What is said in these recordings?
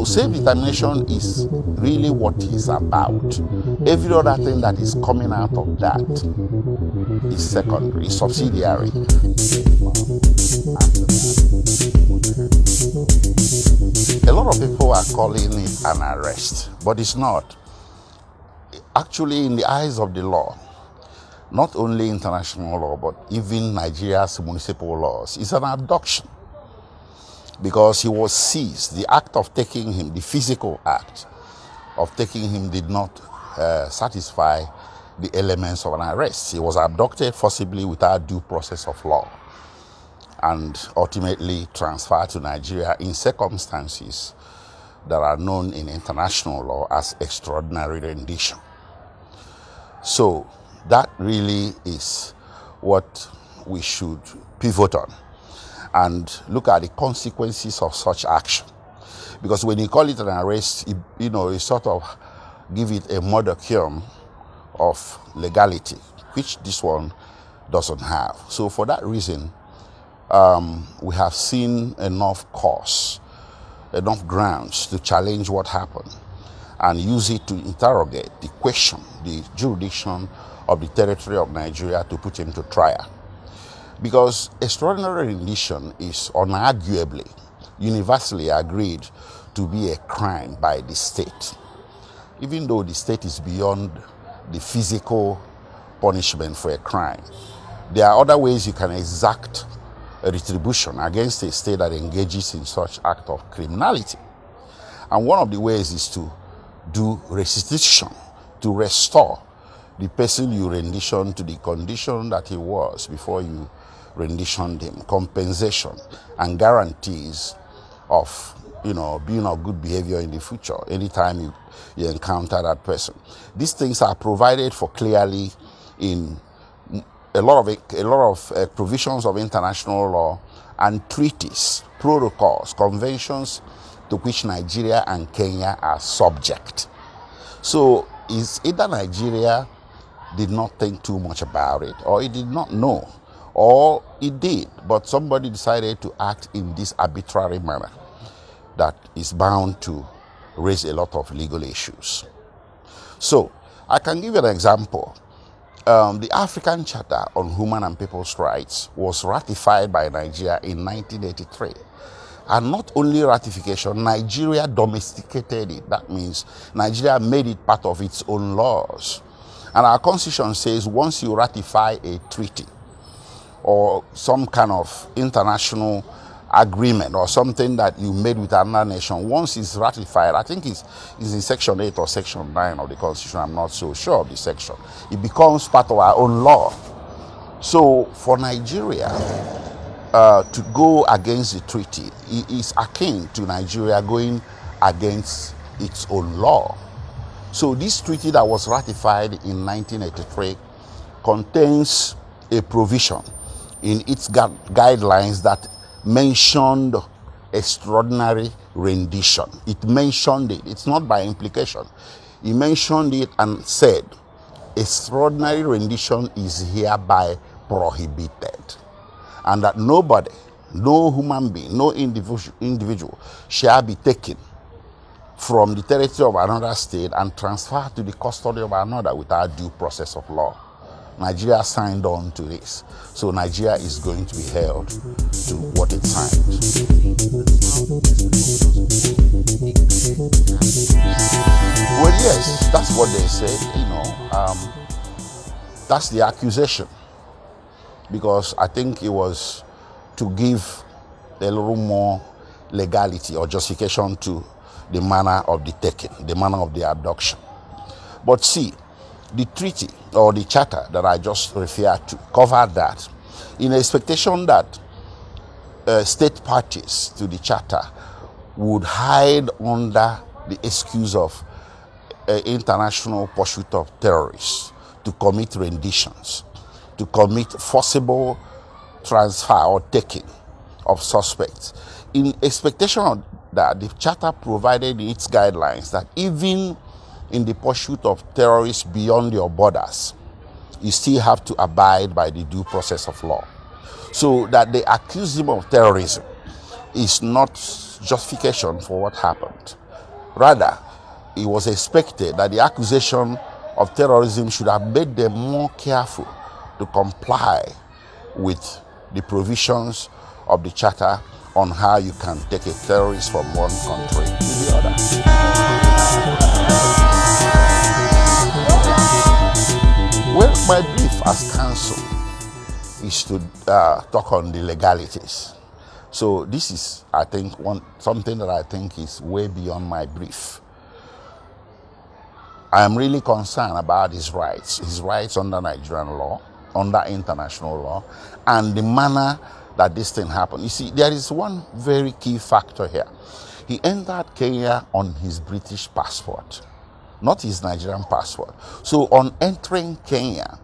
So self-determination is really what it's about. Every other thing that is coming out of that is secondary, is subsidiary. A lot of people are calling it an arrest, but it's not. Actually, in the eyes of the law, not only international law, but even Nigeria's municipal laws, it's an abduction. Because he was seized. The act of taking him, the physical act of taking him did not satisfy the elements of an arrest. He was abducted forcibly without due process of law and ultimately transferred to Nigeria in circumstances that are known in international law as extraordinary rendition. So that really is what we should pivot on and look at the consequences of such action. Because when you call it an arrest, you sort of give it a modicum of legality, which this one doesn't have. So for that reason, we have seen enough cause, enough grounds to challenge what happened and use it to interrogate the question, the jurisdiction of the territory of Nigeria to put him to trial. Because extraordinary rendition is unarguably, universally agreed to be a crime by the state. Even though the state is beyond the physical punishment for a crime, there are other ways you can exact a retribution against a state that engages in such act of criminality. And one of the ways is to do restitution, to restore the person you rendition to the condition that he was before you renditioned him, compensation and guarantees of being of good behavior in the future anytime you encounter that person. These things are provided for clearly in a lot of provisions of international law and treaties, protocols, conventions to which Nigeria and Kenya are subject. So it's either Nigeria did not think too much about it, or it did not know, or it did, but somebody decided to act in this arbitrary manner that is bound to raise a lot of legal issues. So I can give you an example. The African Charter on Human and People's Rights was ratified by Nigeria in 1983. And not only ratification, Nigeria domesticated it. That means Nigeria made it part of its own laws. And our constitution says once you ratify a treaty or some kind of international agreement or something that you made with another nation, once it's ratified, I think it's in section 8 or section 9 of the constitution, I'm not so sure of the section, it becomes part of our own law. So for Nigeria to go against the treaty is akin to Nigeria going against its own law. So this treaty that was ratified in 1983 contains a provision in its guidelines that mentioned extraordinary rendition. It mentioned it. It's not by implication. It mentioned it and said, extraordinary rendition is hereby prohibited. And that nobody, no human being, no individual shall be taken from the territory of another state and transferred to the custody of another without due process of law. Nigeria signed on to this. So Nigeria is going to be held to what it signed. Well, yes, that's what they said, that's the accusation. Because I think it was to give a little more legality or justification to the manner of the taking, the manner of the abduction. But see, the treaty or the charter that I just referred to covered that in expectation that state parties to the charter would hide under the excuse of international pursuit of terrorists to commit renditions, to commit forcible transfer or taking of suspects. In expectation of that, the charter provided in its guidelines that even in the pursuit of terrorists beyond your borders, you still have to abide by the due process of law. So that they accuse him of terrorism is not justification for what happened. Rather, it was expected that the accusation of terrorism should have made them more careful to comply with the provisions of the Charter on how you can take a terrorist from one country to the other. Well, my brief as counsel is to talk on the legalities. So this is, I think, something that I think is way beyond my brief. I am really concerned about his rights under Nigerian law, under international law, and the manner that this thing happened. You see, there is one very key factor here. He entered Kenya on his British passport, not his Nigerian passport. So on entering Kenya,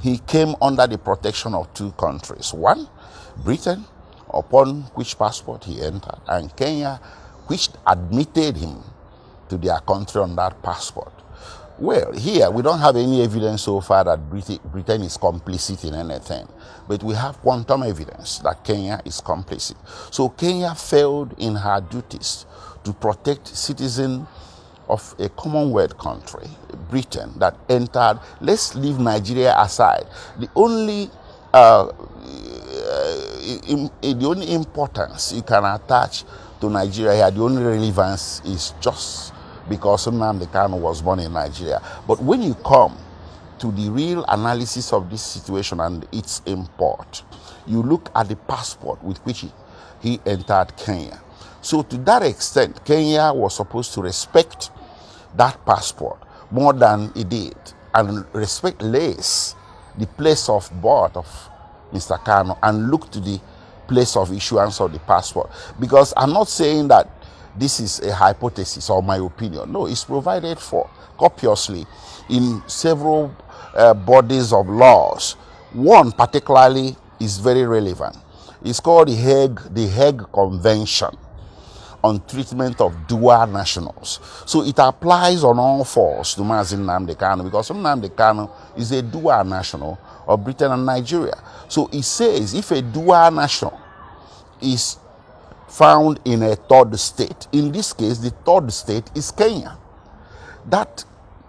he came under the protection of two countries. One, Britain, upon which passport he entered, and Kenya, which admitted him to their country on that passport. Well, here we don't have any evidence so far that Britain is complicit in anything, but we have quantum evidence that Kenya is complicit. So Kenya failed in her duties to protect citizens of a Commonwealth country, Britain, that entered. Let's leave Nigeria aside. The only importance you can attach to Nigeria here, the only relevance is just because Nnamdi Kanu was born in Nigeria. But when you come to the real analysis of this situation and its import, you look at the passport with which he entered Kenya. So to that extent, Kenya was supposed to respect that passport more than it did, and respect less the place of birth of Mr. Kanu and look to the place of issuance of the passport. Because I'm not saying that this is a hypothesis or my opinion. No, it's provided for copiously in several bodies of laws. One particularly is very relevant. It's called the Hague Convention on Treatment of Dual Nationals. So it applies on all fours to Mazi Nnamdi Kanu, because Nnamdi Kanu is a dual national of Britain and Nigeria. So it says if a dual national is found in a third state, in this case the third state is Kenya, that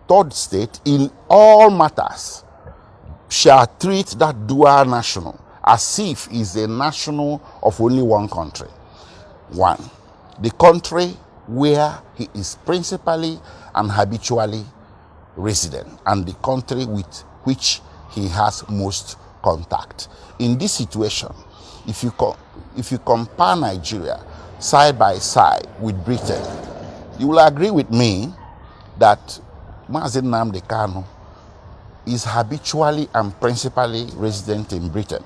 third state in all matters shall treat that dual national as if he is a national of only one country. One, the country where he is principally and habitually resident, and the country with which he has most contact. In this situation, if you compare Nigeria side by side with Britain, you will agree with me that Mazi Nnamdi Kanu is habitually and principally resident in Britain,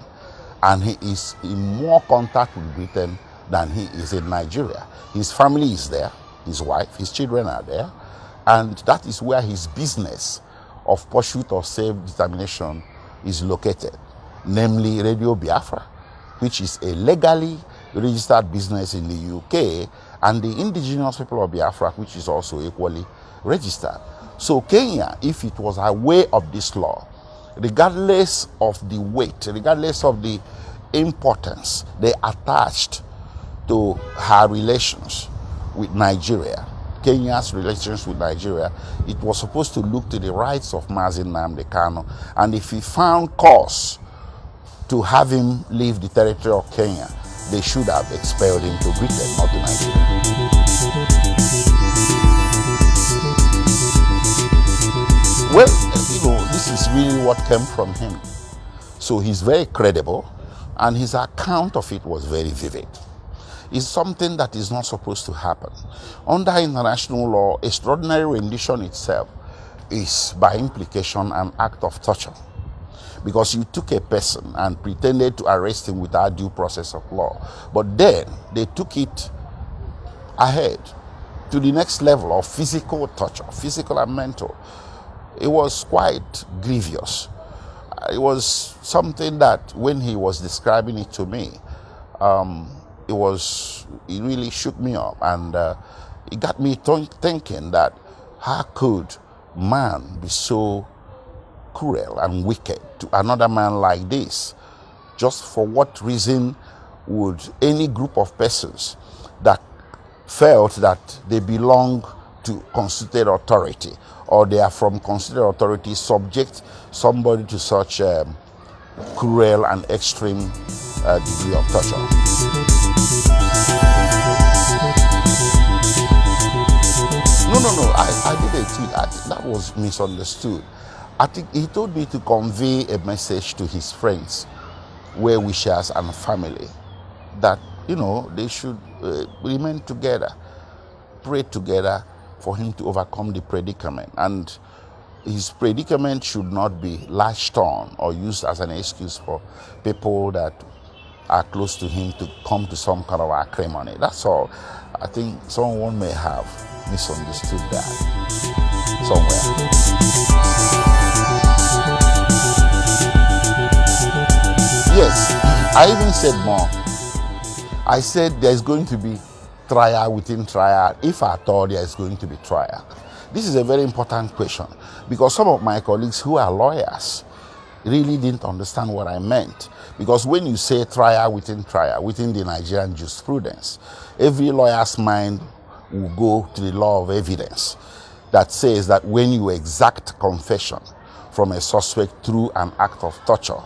and he is in more contact with Britain than he is in Nigeria. His family is there, his wife, his children are there, and that is where his business of pursuit of self-determination is located, namely Radio Biafra, which is a legally registered business in the UK, and the indigenous people of Biafra, which is also equally registered. So Kenya, if it was aware of this law, regardless of the weight, regardless of the importance they attached to her relations with Nigeria, Kenya's relations with Nigeria, it was supposed to look to the rights of Mazi Nnamdi Kanu, and if he found cause to have him leave the territory of Kenya, they should have expelled him to Britain, not to Nigeria. Well, this is really what came from him. So he's very credible, and his account of it was very vivid. It's something that is not supposed to happen. Under international law, extraordinary rendition itself is by implication an act of torture, because you took a person and pretended to arrest him without due process of law. But then they took it ahead to the next level of physical torture, physical and mental. It was quite grievous. It was something that when he was describing it to me, it really shook me up, and it got me thinking that how could man be so cruel and wicked to another man like this? Just for what reason would any group of persons that felt that they belong to constituted authority, or they are from constituted authority, subject somebody to such cruel and extreme degree of torture. No, I did a tweet. That was misunderstood. I think he told me to convey a message to his friends, well-wishers and family, that, you know, they should remain together, pray together for him to overcome the predicament. And his predicament should not be latched on or used as an excuse for people that are close to him to come to some kind of acrimony. That's all. I think someone may have misunderstood that somewhere. Yes, I even said more. I said there's going to be trial within trial, if at all there is going to be trial. This is a very important question, because some of my colleagues who are lawyers really didn't understand what I meant. Because when you say trial within the Nigerian jurisprudence, every lawyer's mind will go to the law of evidence that says that when you exact confession from a suspect through an act of torture,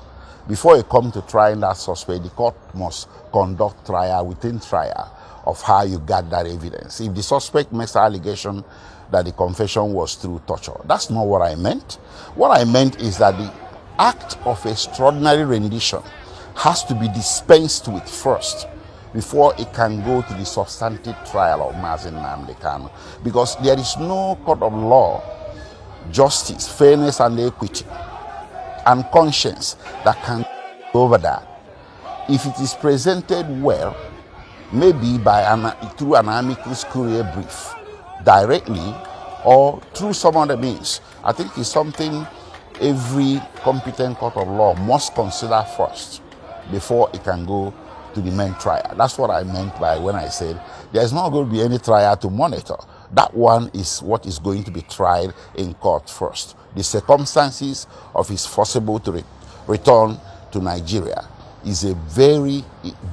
before you come to trying that suspect, the court must conduct trial within trial of how you got that evidence. If the suspect makes an allegation that the confession was through torture, that's not what I meant. What I meant is that the act of extraordinary rendition has to be dispensed with first before it can go to the substantive trial of Nnamdi Kanu. Because there is no court of law, justice, fairness and equity and conscience that can go over that. If it is presented well, maybe through an amicus curiae brief, directly or through some other means, I think it's something every competent court of law must consider first before it can go to the main trial. That's what I meant by when I said there's not going to be any trial to monitor. That one is what is going to be tried in court first. The circumstances of his forcible to return to Nigeria is a very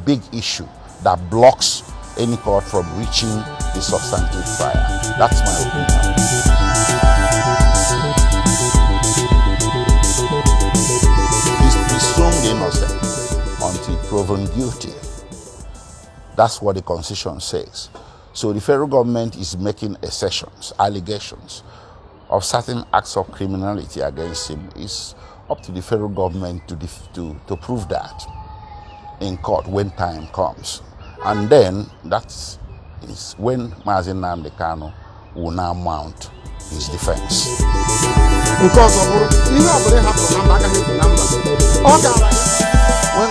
big issue that blocks any court from reaching the substantive trial. That's my opinion. He's presumed innocent until proven guilty. That's what the Constitution says. So the federal government is making assertions, allegations of certain acts of criminality against him. It's up to the federal government to prove that in court when time comes. And then that is when Nnamdi Kanu will now mount his defense. Well,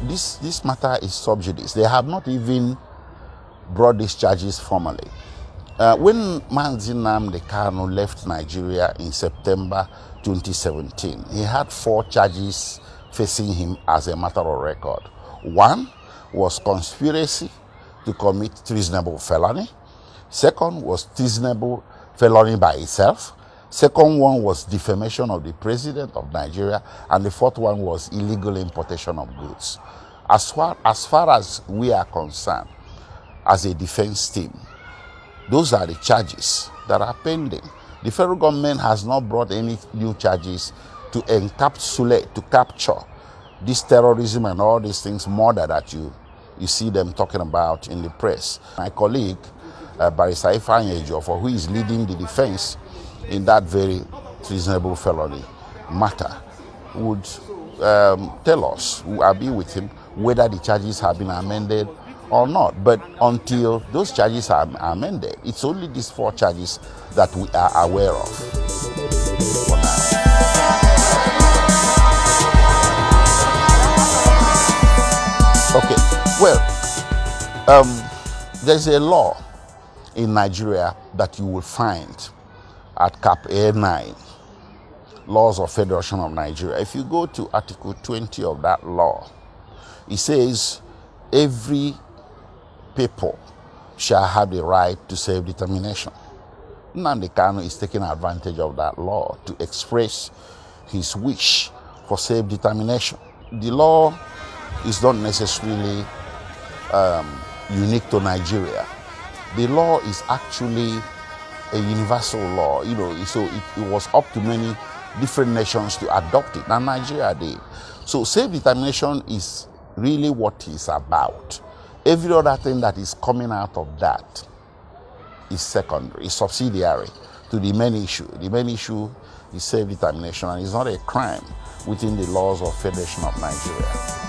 you see, this matter is sub judice. They have not even brought these charges formally. When Nnamdi Kanu left Nigeria in September 2017, he had 4 charges facing him as a matter of record. One was conspiracy to commit treasonable felony. Second was treasonable felony by itself. Second one was defamation of the president of Nigeria. And the fourth one was illegal importation of goods. As far as we are concerned, as a defense team, those are the charges that are pending. The federal government has not brought any new charges to encapsulate, to capture this terrorism and all these things more that you see them talking about in the press. My colleague, Barrister Ejiofor, who is leading the defense in that very treasonable felony matter, would tell us, I'll be with him, whether the charges have been amended or not. But until those charges are amended, it's only these 4 charges that we are aware of for now. Okay, well, there's a law in Nigeria that you will find at Cap A9, Laws of Federation of Nigeria. If you go to Article 20 of that law, it says every people shall have the right to self-determination. Nnamdi Kanu is taking advantage of that law to express his wish for self-determination. The law is not necessarily unique to Nigeria. the law is actually a universal law, so it was up to many different nations to adopt it, and Nigeria did. So self-determination is really what it's about. Every other thing that is coming out of that is secondary, is subsidiary to the main issue. The main issue is self-determination, and it's not a crime within the laws of Federation of Nigeria.